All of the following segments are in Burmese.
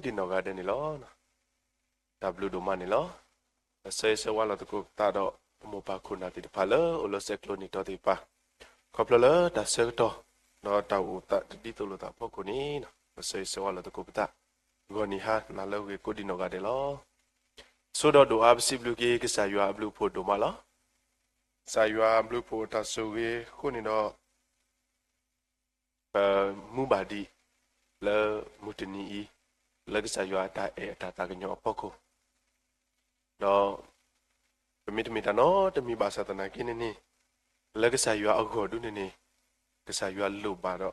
di noga de ni lo w do ma ni lo se wa lo ko ta do mo pa khu na ti pa lo o lo se klo ni to ti pa ko plo lo da se to no ta u ta di to lo ta po ko ni no se wa lo ko ta go ni ha na lo ke ko di noga de lo so do ab si blu ke sa yu ab lu pho do ma lo sa yu ab lu pho ta so ke khu ni do mu ba di le mu ti ni i le ke sa yu ta e ta ta ke nyo po ko do mi ta no te mi ba sa ta na ki ni le ke sa yu a go du ni ke sa yu lu ba do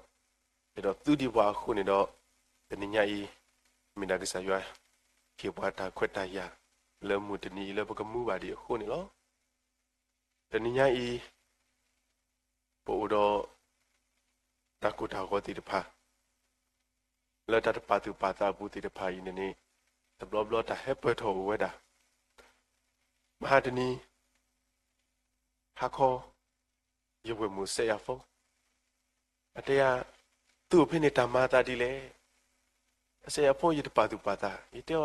e do tu di wa khu ni do te ni nya i mi da ke sa yu ke ba ta khwet ta ya le mu ti ni le ba ke mu ba di khu ni lo te ni nya i po do ta ku ta go ti de pa le ta pa tu pa ta bu ti de pa i ni te blo blo ta he pe tho we daมหาดนีฮักคอยเวมูเสียฟงอัตยาตู้พินิตามาตาดีเลยเสียฟงยึดปาตุปาตายึดเดียว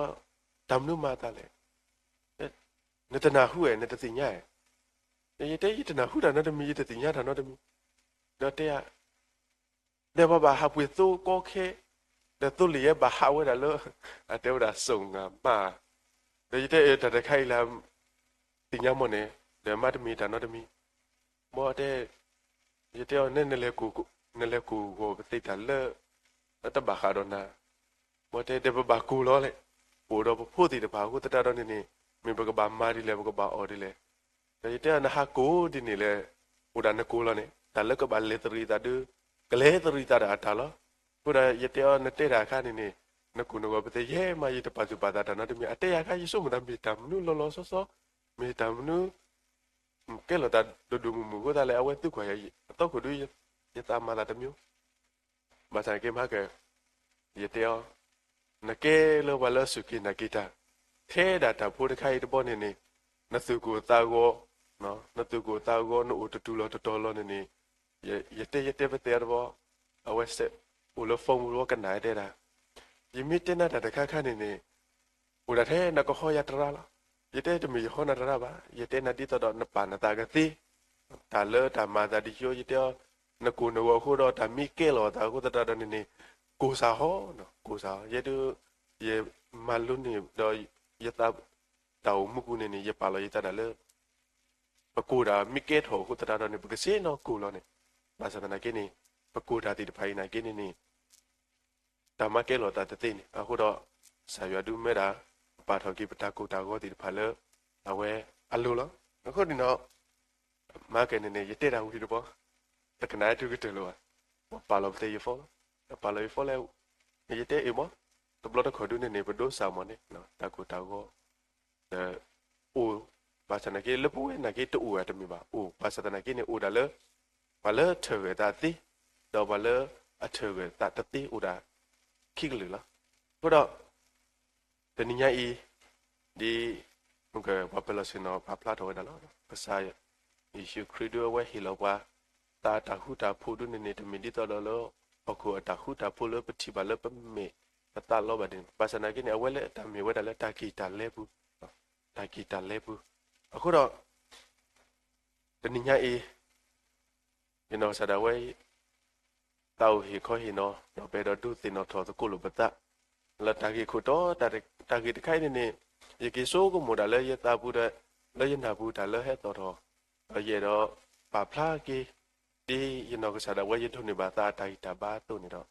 ดำนุมาตาเลยเนตนาหูเอเนตติญญายึดเดียยึดนาหูดานัตมียึดติญญาดานัตมีเนตยาเดี๋ยวบาฮับวิตู้ก็แค่เดี๋ยวตู้เลี้ยบาฮาวดาเลยอัตเดียวดาส่งมาเดี๋ยวยึดเดียแต่ใครแล้วติญญามเนี่ยเดี๋ยวมาตมีดานอตมีบ่ได้ยเตียวเนเนเลกูโหติตาเลอะตะบะคาดอนาบ่ได้เดบะกูล้อเลยปูดอพูติตะบะกูตะตะดอนี่มีบกบะมาดิเลบกบะออดิเลแต่ยเตียวนะฮะกูดินี่เลปูดานกูล้อเนี่ยตะเลกบะเลตรีตาดูกะเลตรีตาดาตาล้อปูดายเตียวนะเตดาคานี่นกูนกบะเตเยมายิตะปะสุปะตาดานอตมีอะเตยาคายิสุมตะมีตามนุลอซอมีตามนุကဲလို့တာဒူမူမူကိုတာလေအဝဲတုခွာရတော့ကိုဒူရတာမလာတမျိုးဘာသာကေမကရတဲ့နကဲလို့ဘာလို့စုကိနကိတာထဲတာတဖို့တခိုင်တပေါ်နေနေနစုကိုတာကိုနော်နစုကိုတာကိုနို့တူလို့တော်လို့နေနေရတဲ့ပဲတဲ့တော့အဝဲစဦးလို့ဖုန်းလို့ကနိုင်တဲ့တာယမိတဲ့နာတခါခါနေနေဦးရတဲ့နကဟောရတရာလားยเตจะมีข้อนาราบะยเตนาดิตอดนปานตากะติตาเลตามาตาดิโยยเตนกูนวโคดตามีเกลอตาโคตตาดนี่กูสาฮอเนาะกูสายะดูยมาลุนี่ดอยตาตาวมุกุนี่ยปาลอยตาดาเลปะกูดามีเกทโหโคตตาดนี่ปะเกเสเนาะกูลอนี่บาสตนาเกนี่ปะกูดาติไผนาเกนี่ตามาเกลอตาตะตินี่อะโคดสายะดูเมดาปาทอกิปตากูตาโกติพาเลအဝဲအလိုလားအခုဒီတော့မာကနေနေရတဲ့တာဦးဒီတော့တကနာတူကတလို့ပါလို့တဲ့ရဖောပါလို့ဖောလဲရတဲ့အေမတဘလတခေါ်ဒူနေနေဘဒိုဆာမနေနော်တကူတာကိုအိုဘာစနကေလပူနကေတူရတမီပါအိုဘာစတနကေနေအိုဒါလဘာလထေရတာတိတော့ဘာလအထေရတာတတိအိုဒါခိကလူလားဘတော့တနည်းဤဒီမကဘာပလစနောဘာပလာတော်ဒါလားပစာယယေရှုခရစ်တော်ဝဲဟီလောပါတာတဟုတာဖူဒုနေနေတမီဒီတော်လောအခုအတဟုတာဖူလပတိဘလပမေပတာလောဘဒင်ပါစနာကိနေအဝဲလေတမီဝဲဒါလေတာကီတာလဲဘူးတာကီတာလဲဘူးအခုတော့တနည်းဤဆဒါဝဲတောက်ဟီခေါ်ဟီနော်တော့ပေတော့ဒုသိနော်ထောတကုလပတာလတာကီခုတော့တာကီတခိုင်နေยกิโซก็หมดแล้วยตาบูดแล้วยันหาบูดแล้วให้ต่อทอเยดอปาพลากีดียันนอกษาดาว่ายันทุนิบาตาไทตาบาตุนี่ดอ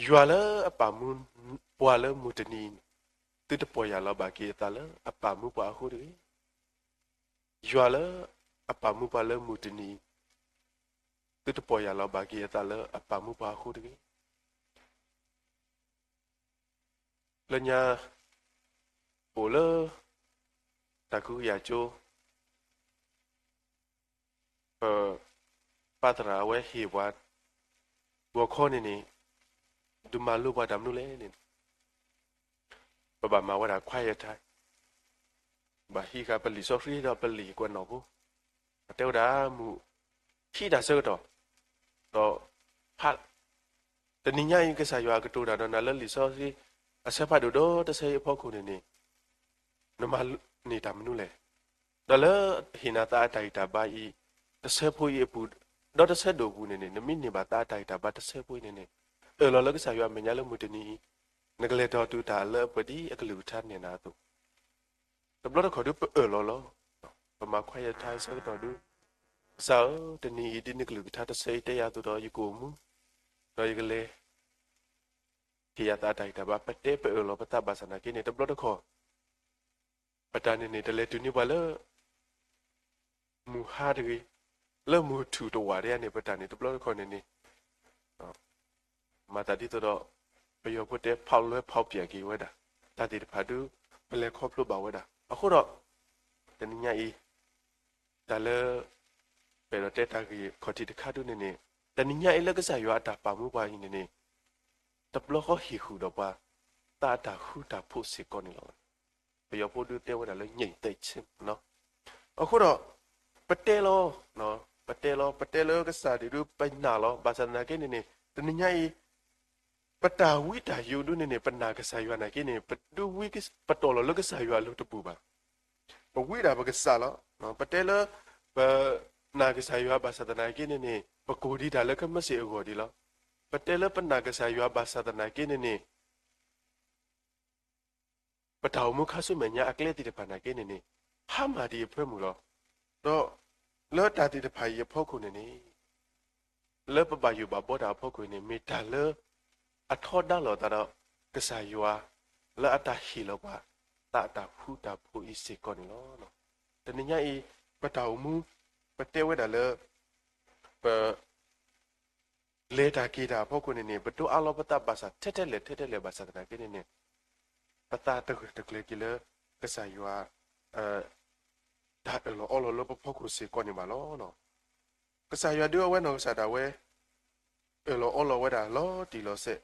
ยัวละอปามุนปัวละมุตนีตุตปอยาลบากีตาละอปามุปาฮูดิยัวละอปามุปาละมุตนีตุตปอยาลบากีตาละอปามุปาฮูดิละญาโอเลตะคุยาโจปาตราเวฮีวัดบัวข้อนี่ดูมาลูกว่าดำนู่นเลยนี่บามาว่าดาควายไทยบาฮีกับปลีซอฟรีดอปลีกว่าหนอกูเตวดามูที่ดาเซอร์ต่อพัด တနည်းညရင်ကစားရွာကတူတာတော့နာလလီစောစီအဆက်ဖတ်တော့တဆေဖို့ခုနေနမနေတာမနုလေဒါလဟိနာတာတိုင်တာဘာဤတဆေဖို့ရပူတော့တဆက်တော့ဘူးနေနမိနေပါတာတိုင်တာဘာတဆေဖို့နေလောလကစားရွာမညာလမှုတနီငကလေတော်တူတာလပဒီအကလူထနေနာတော့တဘလခေါ်ดูလောပမာခွဲရထိုင်စတော့ดูစောတနီဒီနကလူထတဆေတရားတော့ယူကိုမူတော့ရကလေqui ya ta dai ta ba pete pe lo pata basana ki ne teblo ko patani ne tele tu ni ba le mu ha de le mu tu to wa de ne patani teblo ko ne ni ma ta di to do pe yo pute phao lwe phao pya ki we da ta ti pha du ple kho plo ba we da akho do tani nya yi ta le pe lo te ta ki kho ti de kha du ne ne tani nya yi le ka sa yo ta pa mu ba yi ne neตบล้อเขาหิวดอกว่าตาตาหูตาพูดสิก่อนนี่หรอไปยอพูดดูเต้ว่าแต่ละใหญ่เตยชิมเนาะเอาคุณดอกปะเตลเนาะปะเตลก็สาดิดูไปหนาลอบาสนาเกนี่นี่ตอนนี้ไงปะตาวิตาอยู่ดูนี่ปะนากษาอยู่นะเกนี่ปะดูวิกปะโตลแล้วก็สาอยู่ลูกตะปูบ่ปะวิดาปะกษาลเนาะปะเตลปะนากษาอยู่บาสนาเกนี่ปะโกดีดาแล้วก็ไม่เสียโกดีแล้วปะเตลปะนากษาอยู่บาสนาเกนี่ปะดาวมุขสุเมญญาอักเลติตะปานาเกนี่ห้ามาดีเพิ่มมุลတော့လောတာတိတဖိုင်ရဖို့ခုနေလောပပယူပါဘောတာဖို့ခုနေမိတာလောအထောဒါလောတာတော့ကစားယွာလောအတာဟီလောပါတာတာဖူတာဖူဤစေကောနေလောနော်တနညာဤပတောင်မူပတဲဝဲတာလောပလေတာကီတာဖို့ခုနေဘတူအလောပတာပါစာထက်တက်လေပါစာတနာကိနေပတာတကလေကီလောကစားယွာဒါအော်လောပဖို့ခုစေကောနေပါလောနော်ကစားယွာဒီဝဲနော်စာတာဝဲအော်လောဝဲတာလောတီလောဆက်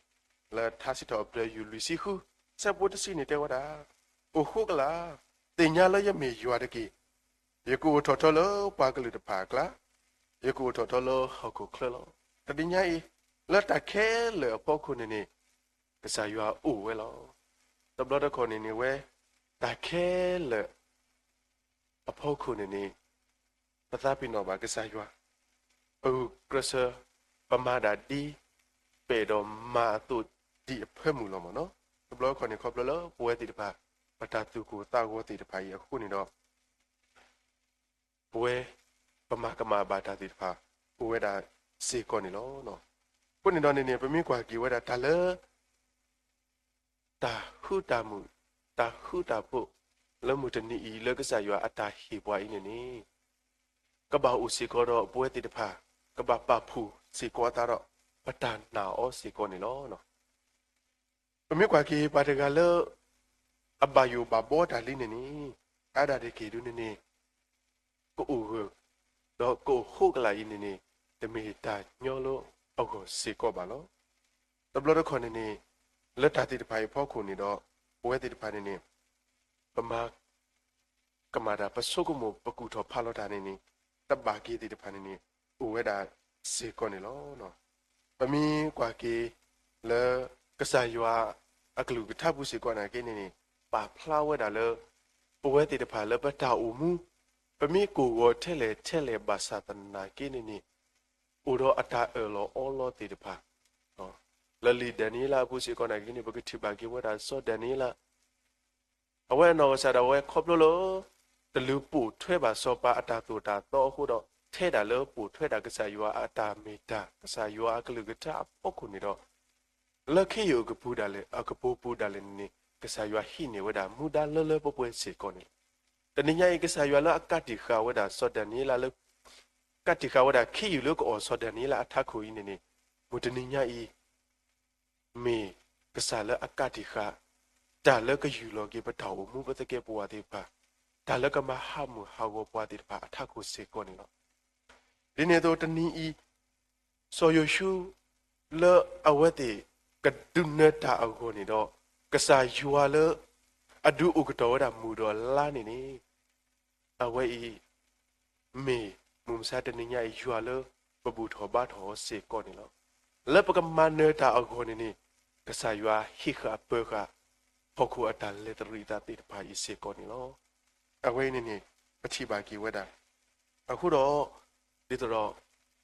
လာထားစီတော့ပြယူလူစီခုဆက်ဖို့တစီနေတဲ့ဝတာအိုခုကလာတင်ညာလရမေယူရတကေယကူထော်ထော်လောပါကလူတဖာကလာယကူထော်ထော်လောဟောက်ကိုခလလောတတိညာဤလက်တခဲလေပေါ့ခုနေနေကစားယူအိုဝဲလောတဘလတခေါ်နေနေဝဲတခဲလေအဖို့ခုနေနေပသပိနောပါကစားယူအိုကရဆာပမာဒာဒီပေတော်မာတုဒီအဖက်မူလောမနော်ဘလော့ခေါ်နေခေါ်ဘလော့ပွဲတီတပါပတာသူကိုတာကိုတီတပါရအခုနေတော့ပွဲပမာကမာဘာတာတီတပါပွဲတာစေကောနေလောနော်ခုနေတော့နေပမိကွာကီဝဲတာဒါလတာဟုတာမူတာဟုတာပုလမှုတနီလကစားရအတာဟီပွားအင်းနေကဘာဥစီကောတော့ပွဲတီတပါကဘာပဖူစီကောတာတော့ပတန်နာအောစီကောနေလောနော်ပမေကွာကေပါတကလအဘယုဘဘောတာလိနေနီအဒါတေကေဒုနေနေကိုအိုတော့ကိုဟုတ်ကလာယင်းနေတမေတာညောလို့အောက်ကိုစီကောပါလောတဘလတော့ခေါ်နေနေလက်တာတိတဖိုင်ဖောက်ခုနေတော့ပွဲတိတဖိုင်နေပမာကမာတာပစုကမပကူထောဖာလို့တာနေတဘာကေတိတဖိုင်နေဥဝဲတာစီကောနေလောနော်ပမီကွာကေလေကစားယွာအကလူကထပ်ဘူးစီကွာနာကိနေပါဖလာဝဲတာလေပွဲတိတဖာလေပတာအူမူပမီကိုဝထဲလေဘာသာတနာကိနေဥရောအတာလောအောလောတိတဖာနော်လလီဒနီလာဘူးစီကွာနာကိနေဘကတိပါကေဝဲတာစောဒနီလာအဝဲနော်ဆာဒဝဲခေါပလို့တလူပူထွဲပါစောပါအတာတူတာတော့ခုတော့ထဲတာလေပူထွဲတာကစားယွာအတာမီတာကစားယွာအကလူကထပုတ်ခုနေတော့လက်ခေယကပူဒါလေအကပူပူဒါလေနေကစားယွာဟိနေဝဒါမူဒါလလပပွဲစေကောနေတနညာကစားယွာလအကတိခါဝဒါစောဒနီလာလကတိခါဝဒါခေယလကောစောဒနီလာအထခုဤနေမူတနညာဤမေကစားလအကတိခါဒါလကယူလောကေပတောမူပတကေပဝတိပါဒါလကမဟာမူဟာဝပဝတိပါအထခုစေကောနေလောဒီနေတော့တနည်းဤဆိုယရှုလောအဝတိကဒုနတာအကိုနေတော့ကစားယူဝါလောအဒုဥကတော်တာမူတော်လာနေနေအဝဲဤမေမုံစားတနည်းယူဝါလောပပူထောဘာထောစေကောနေလော le pa ka manne ta ago ni ka sa ywa hi kha pe kha phoku ata le tri ta ti pa yi se ko ni lo awe ni pa chi ba ki weda aku do di to do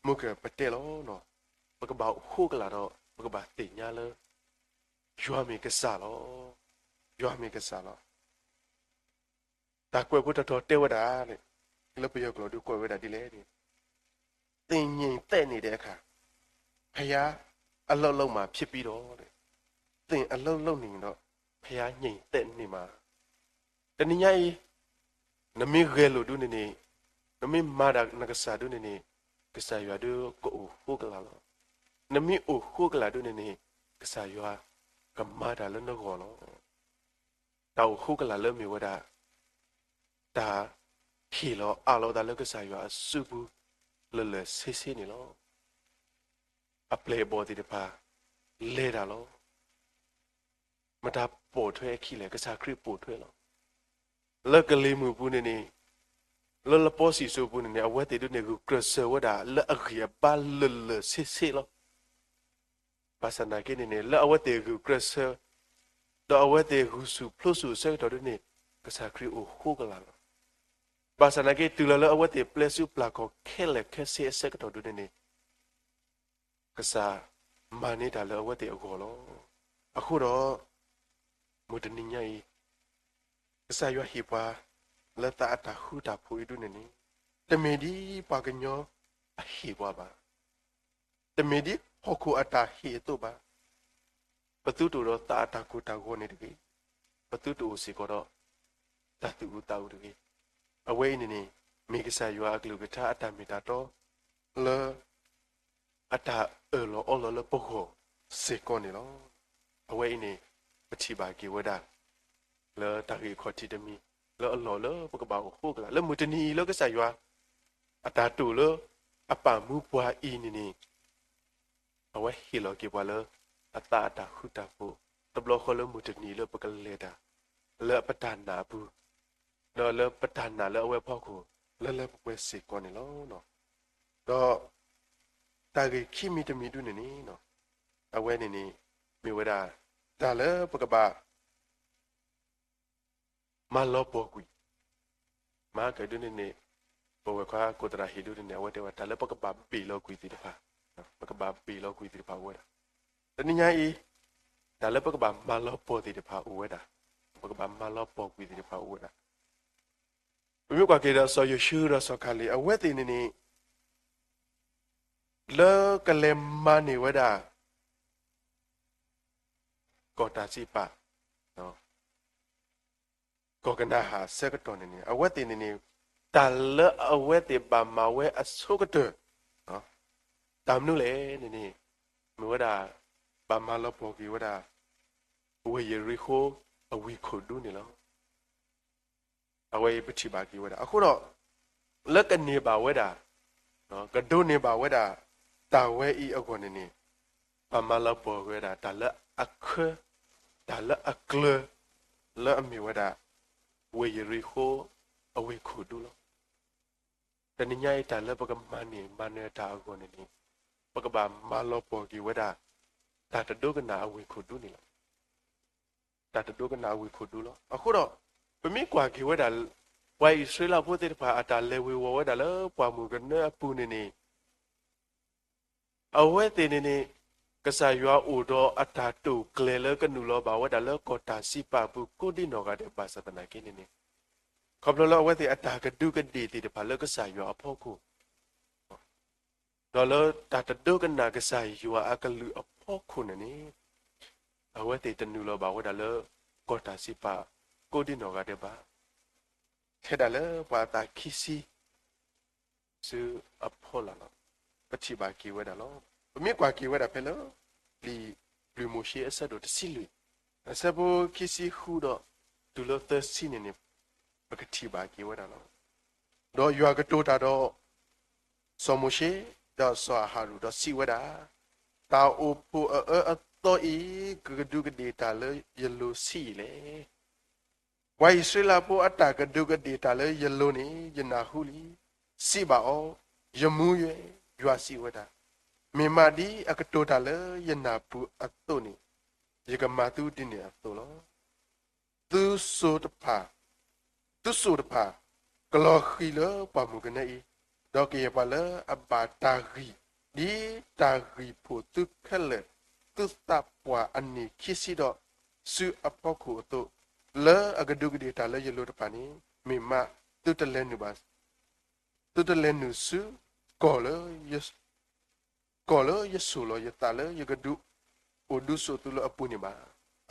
mu ke pa te lo no pa ka ba hu ka la do pa ka ba ti nya le ywa mi ka sa lo ywa mi ka sa lo ta kwe ku ta to te weda ni le pa yo ko du kwe weda di le ni tin yin te ni de kha ဖះအလုံးလုံးမှာဖြစ်ပြီးတော့တဲ့သင်အလုံးလုံးနေတော့ဖះညိမ့်တဲ့နေမှာတနည်းကြီးနမိရဲလို့ဒုနေနေနမိမာဒနကစားဒုနေနေကစားရဒုကိုဟုတ်ကလာလို့နမိအိုဟုတ်ကလာဒုနေနေကစားရကမာဒါလနကောလို့တောက်ဟုတ်ကလာလမြေဝဒတာခီလောအလောဒါလကစားရစုဘူးလလဆေးဆေးနေလို့အပလေဘောဒီတပါလဲတာလို့မတာပို့ထွဲခီလေကစားခရစ်ပို့ထွဲလို့လက်ကလေးမှုဘူးနေနေလလပေါ်စီဆိုဘူးနေအဝတ်တေတို့နေကိုကရဆဝဒါလအခရပါလလဆေးဆေးလို့ပါစနာကိနေနေလအဝတ်တေကိုကရဆတော့အဝတ်တေကိုစုဖလို့စုဆဲတော်နေကစားခရစ်အိုဟုတ်ကလာလို့ပါစနာကိတူလလအဝတ်တေပလက်စုပလာကိုခဲလေခဲဆေးဆဲတော်တို့နေကစားမာနေတာလအဝတ်တေအကောလို့အခုတော့မုဒနိညာဤကစားရဟိပါလက်တာတာဟူတာဖူဒုနေနေတမေဒီပါကညောအဟိဘွားပါတမေဒီဟောခုအတာဟိတုပါပတုတူတော့တာတာကိုတာကိုနေတကြီးပတုတူစီကိုတော့တတူတာဦးတကြီးအဝိနေနေမိကစားရအကလူကထာအတမီတာတော့လေအတာလောအလောလပုခောစေကောနေလောအဝိနေပတိပါကေဝဒလေတာရီခေါတိတမီလောအလောလပကဘာဟုတ်ကလာလေမူတနီလောကဆာယွာအတာတူလောအပမှုပွားဤနီနီအဝဲဟီလောကေဘွာလအတာတာခုတာဖို့တဘလခလမူတနီလောပကလေတာလေပတနာဘူးလောလေပတနာလောအဝဲဖောက်ကိုလဲလဲပွဲစေကောနေလောနော်တော့တာဂေခိမီတမီဒုနေနီနော်အဝဲနေနီမြေဝဒတာလေပကဘာမလောပေါ်ကွီမာကဒုနေနေပေါ်ဝခါကိုတရာဟီဒုနေဝတဲဝတာလေပကဘာပီလောကွီတိတဖာပကဘာပီလောကွီတိတဖာဝဲတာတနညာဤတာလေပကဘာမလောပေါ်တိတဖာဝဲတာပကဘာမလောပေါ်ကွီတိတဖာဝဲတာဘယ်မျိုးကကေဒါဆောယရှူရဆောခါလီအဝဲတိနေနေလောကလေမနီဝဒါကောတာစီပါနော်ကောကနာဟာစကတော်နေနေအဝတ်တင်နေနေတလအဝတ်တေပါမဝဲအဆုကတဲ့နော်တမ်နုလေနေနေမဝဒါပါမလပေါ်ကီဝဒါဝေယရီခိုအဝီခိုဒူနေလောအဝေပတိပါကီဝဒါအခုတော့လက်ကနေပါဝဲတာနော်ကဒုနေပါဝဲတာတာဝဲဤအကောနေနေပမလပေါ်ဝဲတာတလအခတလအခလလအမီဝဲတာဝေရီခိုအဝေခုဒူလောတနညာတလပကမနီမနေတာအကောနေနေပကဘာမလပေါ်ကီဝဲတာတာတဒုကနာအဝေခုဒူနေလောတာတဒုကနာအဝေခုဒူလောအခုတော့ပမိကွာကီဝဲတာဝိုင်ဆွေလာဖို့တဲ့ဖာအတာလေဝေဝဲတာလောပွားမှုကနေအပူနေနေအဝဲတင်နေကစားရွာအိုတော့အတာတူကလေလကနူလောဘာဝဒါလကောတာစီပါဘူးကိုဒီနောကတဲ့ပါစတနာကိနေနေခေါပလောအဝဲတဲ့အတာကဒုကဒီတီတဖာလကစားရွာအဖို့ကိုဒေါ်လတာတဒုကနာကစားရွာအကလူအဖို့ခုနေနေအဝဲတဲ့တနူလောဘာဝဒါလကောတာစီပါကိုဒီနောကတဲ့ပါထဲဒါလပွာတာခီစီစုအဖို့လာလောပတိပါကီဝဲဒါလောဘမိကွာကီဝဲဒါဖဲလောလီလူမိုရှိအဆက်တို့တစီလူအဆက်ဘခီစီခူတော့ဒူလောသစီနေနေပကတိပါကီဝဲဒါလောတော့ရွာကတိုတာတော့စောမိုရှိတော့ဆွာဟာရူတော့စီဝဲဒါတာအိုပူအတော့ဤကဒုကဒေတာလေယလိုစီလေဝိုင်ဆွေလာပူအတာကဒုကဒေတာလေယလိုနေယနာဟုလီစီပါအောယမူရဲ့ရွာစီဝဲတာ မေမာဒီအကတိုတာလေယနာပူအတုန်ယေကမာတူတင်နေအတုလောသူဆိုတဖာသူဆိုတဖာကလောခီလပမှုကနေဒေါကေပါလအဘာတာရီဒီတာရီဖို့သူခက်လေသူတပ်ပွားအနိခိစီတော့စုအပေါခုတို့လဲအကဒုကဒီတာလဲရလို့တပါနေမိမသူတလဲနုပါသူတလဲနုစုကောလယဆူလောယတာလဲယကဒုအိုဒုဆိုသူလအပူနေပါ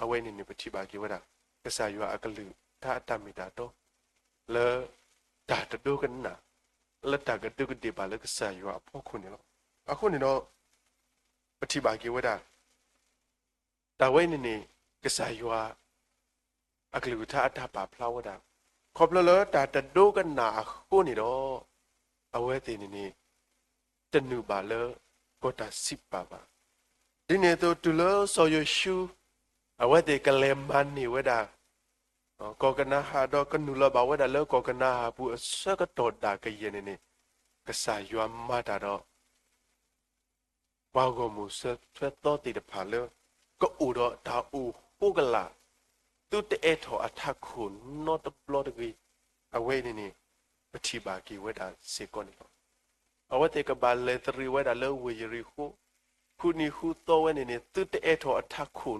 အဝဲနေနေပတိပါကေဝဒကဆာယအကလူတာအတမီတာတော့လဲတာတဒုကနာလက်တာကဒုကဒီပါလဲကဆာယအပေါခုနေလောအခုနေတော့ပတိပါကေဝဒတာဝဲနေနေကဆာယအကလူတာအတပါဖလာဝဒခေါပလလတာတဒုကနာခုနေတော့အဝဲတင်နေနေတနုပါလဲကိုတာစစ်ပါပါဒီနေ့တော့တူလို့ဆိုရရှူအဝဲတဲ့ကလေမန်နေဝဒါကောကနာဟာတော့ကနူလပါဝဒါလောကောကနာဟာဘူးအစကတော်တာကရနေနေကစားရွာမတာတော့ဘောက်ကိုမူစထွတ်တော့တဲ့ဖာလောကအိုတော့ဒါအိုပုကလာသူတဲ့ထောအထခုနော့တဘလော့တကြီးအဝဲနေနေပတိပါကီဝဒါစေကောနေအဝဲတဲ့ကဘာလေတရီဝဒါလောဝေရီခုခုနီခုတော့ဝဲနေနေသူတဲ့ထောအထခု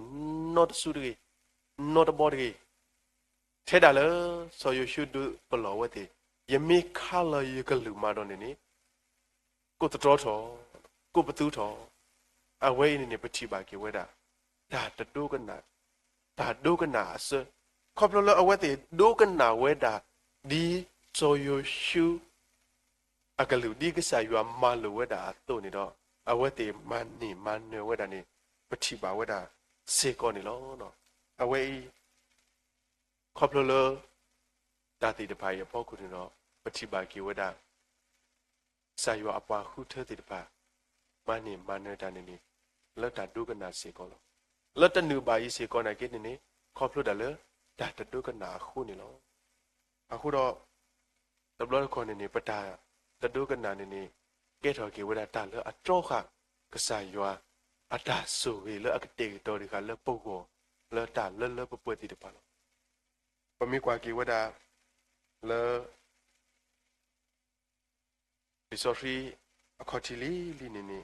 နော့တဆူရီနော့တဘော်ကြီးထဲတာလေဆိုရရှုဒပလောဝဲတဲ့ယမေခါလာယကလူမာတော့နေနေကိုတတော်ထောကိုပတူထောအဝဲနေနေပတိပါကီဝဒါဒါတဒုကနာဒါဒုကနာအစခေါပလလအဝဲတဲ့ဒုကနာဝဲဒါဒီဆိုရရှုအကလူဒီကစားရွာမလဝဲတာတော့နေတော့အဝဲတေမန်နီမန်နဝဲတာနေပတိပါဝဲတာစေကောနေလောနော်အဝဲခေါပလလတာတိတပါရပေါ့ခုနေတော့ပတိပါကီဝဲတာစာရွာအပွားခုထဲတိတပါမန်နီမန်နတာနေနေလက်တာဒုကနာစေကောလောလက်တနုပါယီစေကောနာကိနေနေခေါပလတာလေဒါတဒုကနာခုနေလောအခုတော့တဘလခေါ်နေနေပတာတဒုကနာနေနေကဲထော်ကေဝဒတာလအတော့ခကဆာယွာအတာဆူဝေလအကတေတော်ဒီကလပုတ်ကိုလတာလပပွေတိတပါလောပမိကွာကေဝဒလဒီဆိုဖီအခေါတီလီလီနေနေ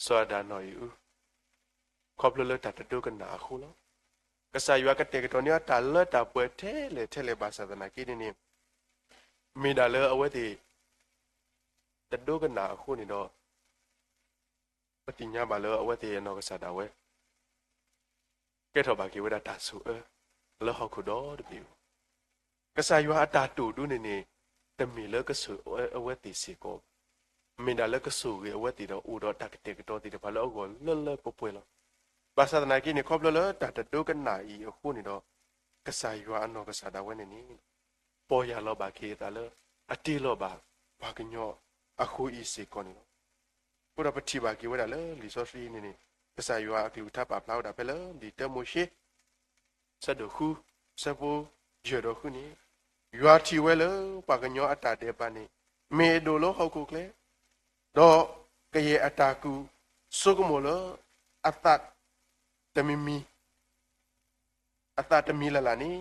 စောဒာနော်ယူခေါပလလတာတဒုကနာခုလောကဆာယွာကတေတော်နီတာလတာပွေထဲလေဘာသာဒနာကိနေနေမိဒါလအဝဲတိတဒုကနာခုနေတော့ပတိညာပါလအဝဲတိရနောကစားတာဝဲကဲထော်ပါကေဝဒတာဆူလောဟခုတော့တပြီကစားရွာအတာတူတူနေနေတမီလကဆူအဝဲတိစီကိုမိဒါလကဆူရေအဝဲတိတော့ဦးတော့တကတေကတော့တိတပါလောကိုလပပွေလောဘာသာနာကိနေခေါပလလတာတဒုကနာဤအခုနေတော့ကစားရွာအနောကစားတာဝဲနေနေပေါ်ရလောပါကေတာလအတီလောပါဘာကညောအခုဤစေကောနေလောပူရပတိပါကေဝဒါလလီဆိုဖီနေနေကဆာယွာအကလူထပ်ပါဖလောက်တာပဲလဒီတမိုရှိဆတ်ဒခုစပူဂျေဒခုနီယွာတီဝဲလပါကညောအတာတဲ့ပါနေမေဒိုလောဟောက်ကုကလေတော့ကရေအတာကူစုကမောလအတတ်တမီမီအတတ်တမီလလာနီ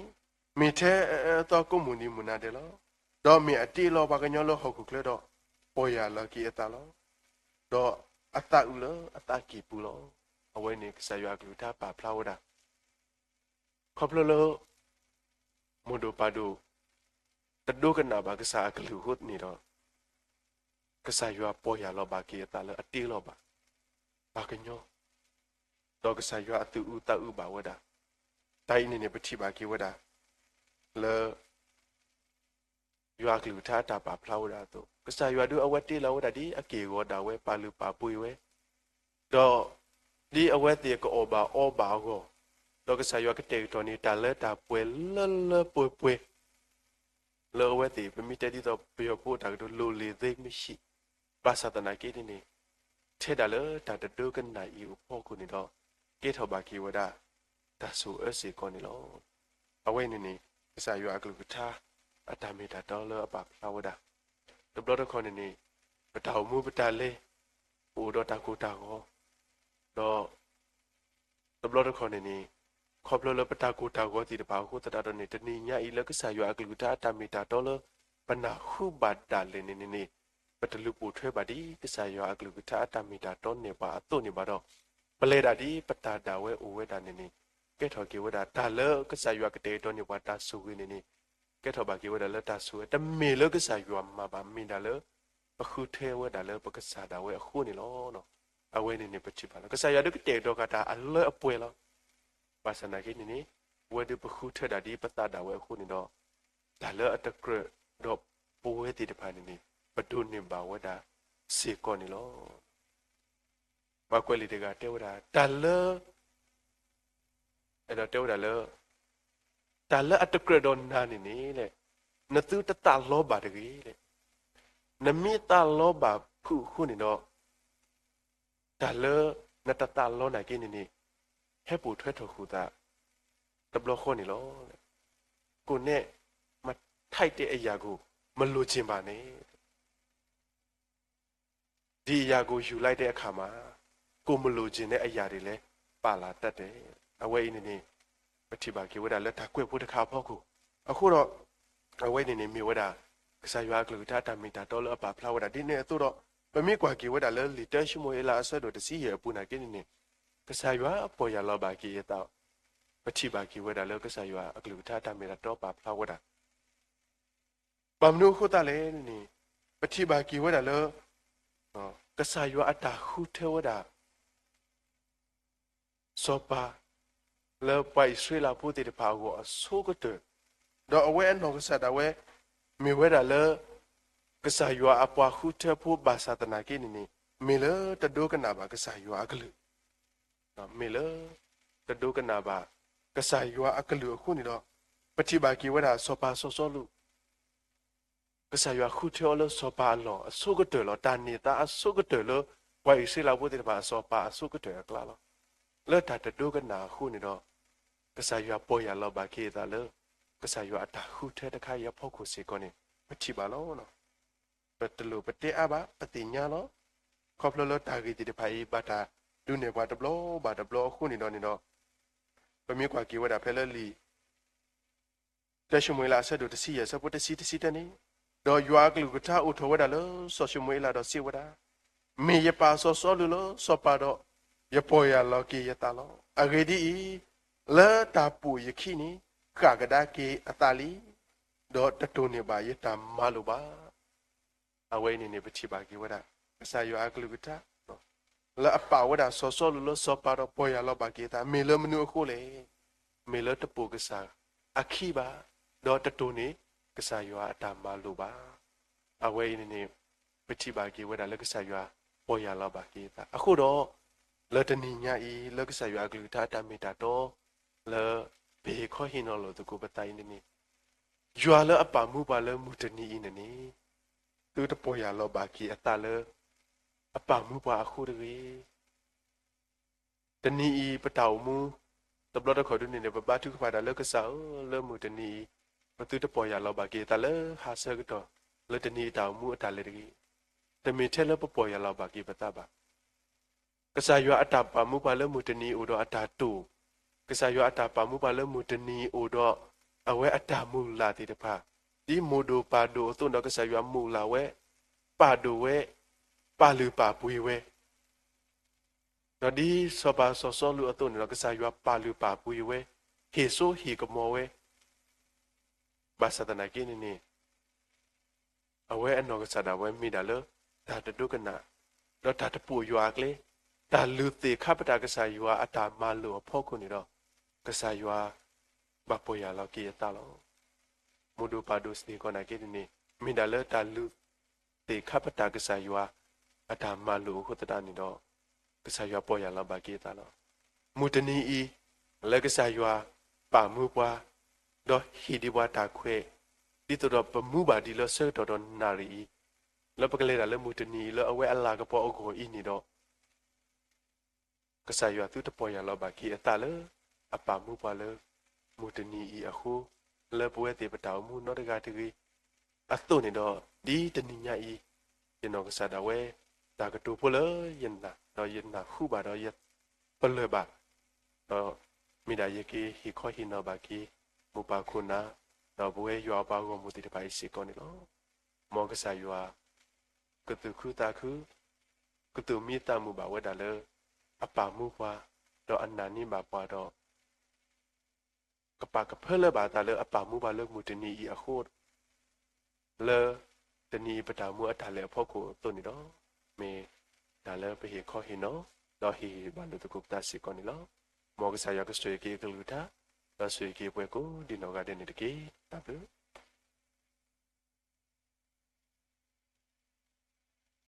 မေထဲတော့ကုမူနီမူနာတယ်လောတော့မေအတီလောပါကညောလောဟောက်ကုကလေတော့ပေါ်ရလကီအတာလောတော့အတဥလောအတကီပူလောအဝဲနေဆာရွာကလူတာပါဖလာဝဒါခေါပလလောမဒိုပါဒိုတဒုကနာဘာကစားကလူဟုတ်နေတော့ကစားရွာပေါ်ရလောပါကီအတာလောအတီလောပါဘာကညောတော့ကစားရွာအတူဥတဥပါဝဒါတိုင်းနေနေပတိပါကီဝဒါလေယွာကလူထားတာပါဖလာဝဒါတော့ကစားယွာတို့အဝတ်တေးလောဒါဒီအကေကိုဒါဝဲပါလူပါပွေဝဲတော့ဒီအဝတ်တေကိုအောဘာကိုတော့ကစားယွာကတေတော်နေတာလက်တာပွေလပွေလောဝဲတေပမီတဒီတော့ပြောဖို့တာတို့လိုလေသိမရှိပါစတနာကေဒီနေထဲတာလေတာတဒုကနာဤဖို့ကိုနေတော့ကေထောပါကီဝဒါဒါဆိုအစီကိုနေလောအဝဲနေနေကစားယွာကလူထားအတမီတာတော်လအပါဖလာဝဒါတဘလတခွန်နေပတောင်မှုပတလေ udo taku tago do tablo khone ni khoplo lo pataku tago ti de ba ko ta do ni tani nya I le ksa yo aglu ta ta mita do lo pana hu ba da le ni patalu pu thwe ba di ksa yo aglu ta ta mita do ne ba to ni ba do ple da di pata da we o we da ni ke tho ki we da ta le ksa yo ka te do ni ba ta su wi ni ke tho ba ki we da le ta su ta me le ksa yo ma ba mi da le အခုထဲဝဒါလည်းပကစားတာဝဲအခုနေလို့နော်အဝဲနေနေပချပါလားကစားရတဲ့တဲ့တော့ကတာအလွဲအပွဲလားပါစနာကိနေနေဝဲဒီပခုထဲတာဒီပတတာဝဲအခုနေတော့ဒါလည်းအတကရတော့ပွဲတည်တဖာနေနေပဒုနေပါဝဒါစေကောနေလို့ဘာကွက်လီတကတဲဝဒါဒါလည်းအဲ့တော့တဲဝဒါလည်းဒါလည်းအတကရတော့နာနေနေလေနသူတတလောပါတကြီးလေနမီတာလောဘာခုနေတော့ဒါလနတတလောနိုင်ကိနေနေဟဲပူထွဲထခုတာတဘလခွနေလောကိုနဲ့မထိုက်တဲ့အရာကိုမလိုချင်ပါနဲ့ဒီအရာကိုယူလိုက်တဲ့အခါမှာကိုမလိုချင်တဲ့အရာတွေလည်းပါလာတတ်တယ်အဝဲနေနေပတိပါကေဝဒလက်တာကွက်ဖို့တခါဖို့ကိုအခုတော့အဝဲနေနေမြေဝဒကစားရွာကလူတာတမီတာတော်လအပါဖလာဝဒဒီနေသူတော့မမီကွာကေဝဒလဲလီတက်ရှိမွေလာဆတ်တော့တစီရပူနာကိနေနေကစားရွာအပေါ်ရလောပါကေရတော့ပတိပါကေဝဒလဲကစားရွာအကလူတာတမီတာတော်ပါဖလာဝဒပမနုခုတလဲနေပတိပါကေဝဒလဲကစားရွာအတာခုထဲဝဒစောပါလဲပိုက်ဆွေလာပူတေတပါကိုအဆိုးကတော့တော့အဝဲအနော်ကစားတော့ဝဲမေဝဲဒါလကဆာယွာအပွားခုထဖို့ဘာသာတနာကိနေနေမေလတဒုကနာဘာကဆာယွာအကလူနော်မေလတဒုကနာဘာကဆာယွာအကလူအခုနေတော့ပတိဘာကိဝဒါစောပါစောစောလူကဆာယွာခုထောလစောပါလောအဆုကတေလောတာနေတာအဆုကတေလောဝိုင်စီလာဘုတေဘာစောပါအဆုကတေကလာလောလဲတာတဒုကနာခုနေတော့ကဆာယွာပေါ်ရလောဘာကိတာလောကစားရွာတာခုထဲတခါရဖို့ကိုစေကောနေမချပါလို့နော်ပတလူပတေအဘပတိညာလို့ခေါပလလတာဂီတီတဖိုင်ဘတာဒုနေဘတ်ဘလောဘတ်ဘလောခုနေတော့ပမေကွာကီဝဒါဖဲလလီတရှမွေလာဆက်တို့တစီရစပုတစီတစီတနေတော့ရွာကလူကတာဥထောဝဒါလို့ဆောရှမွေလာတော့စီဝဒါမေရပါဆောဆောလူလို့ဆောပါတော့ရပေါ်ရလော်ကီရတာလို့အဂေဒီလာတာပူယခိနီကာကဒါကေအတာလီတော့တတုန်နေပါရတာမလိုပါအဝဲနေနေပချိပါကေဝဒအစာယောအကလူကတာလာအပါဝဒဆောဆောလူလောဆောပါတော့ပေါ်ရလောပါကေတာမေလမနုအခုလေမေလတပူကစားအခီပါတော့တတုန်နေကစားယောအတာမလိုပါအဝဲနေနေပချိပါကေဝဒလကစားယောပေါ်ရလောပါကေတာအခုတော့လတနီညာဤလကစားယောအကလူတာတမီတာတော့လဘေခေါ်ဟင်းလို့တကူပတိုင်းနေရွာလအပမှုပါလမှုတနီနေနေသူတပေါ်ရလောဘာကီအတလအပမှုပါအခုတည်းတနီပတောက်မှုတဘလတခေါ်ဒုနေနေပပတုခပါဒလကဆောလမှုတနီပသူတပေါ်ရလောဘာကီတလဟာဆကတော့လတနီတောက်မှုအတလေတည်းတမီထဲလပပေါ်ရလောဘာကီပတပါကဆာရွာအတပမှုပါလမှုတနီဥတော်အတာတူကစားရွာအတာပါမှုပါလမှုတနီအိုတော့အဝဲအတာမူလာတိတဖာဒီမိုဒိုပါဒိုသွန်တော့ကစားရွာမူလာဝဲပါဒိုဝဲပါလူပါပွေဝဲတော့ဒီစောပါစောစောလူအသွန်တော့ကစားရွာပါလူပါပွေဝဲဟေဆိုဟီကမောဝဲဘာသာတနာကိနေနေအဝဲအနော်ကစားတာဝဲမိတာလောဒါတတုကနာတော့ဒါတပူရွာကလေးဒါလူသေးခပတာကစားရွာအတာမလို့ဖို့ခုနေတော့ကစားရွာဘပေါ်ရလောက်ကြီးတာလို့မူဒူပါဒုစနီကနာကိနေမိဒါလတာလူတေခပတာကစားရွာအတာမလို့ခုတတာနေတော့ကစားရွာပေါ်ရလောက်ပါကြီးတာလို့မူတနီဤလက်ကစားရွာပါမှုပွားတော့ဟီဒီဘွားတာခွဲဒီတော့ပမှုပါဒီလို့ဆဲတော်နာရီလပကလေးတာလမူတနီလအဝဲအလာကပေါ်အကိုဤနေတော့ကစားရွာသူတပေါ်ရလောက်ပါကြီးအတာလေအပမှုပါလေမူတနီဤအခုလေပွဲတေပတောင်မှုနောတကတကြီးအသွနေတော့ဒီတနီညာဤကျွန်တော်ကစားတာဝဲ ta cái tu phô yên na khu bà đó yên bơ lơ bà đó mi đã yên kia hi khó hi nào bà kia mu bà khu na đó bố ấy yo bà gồm mu thì bà ấy sẽ con này đó mong cái sai yo cái từ khu ta khu cái từ mi ta mu bà ấy đã lơ à bà mu qua đó anh nani bà qua đó cái bà cái phơ lơ bà ta lơ à bà mu bà lơ mu thì ni à khô lơ thì ni bà ta mu à ta lơ phô của tôi này đó mẹ đã lơ bây giờ khó hi nó đó hi bà lơ tụ cục ta sẽ con này đó mong cái sai yo cái suy kia cái lư ta đó suy kia quay cố đi nào ga đến này cái ta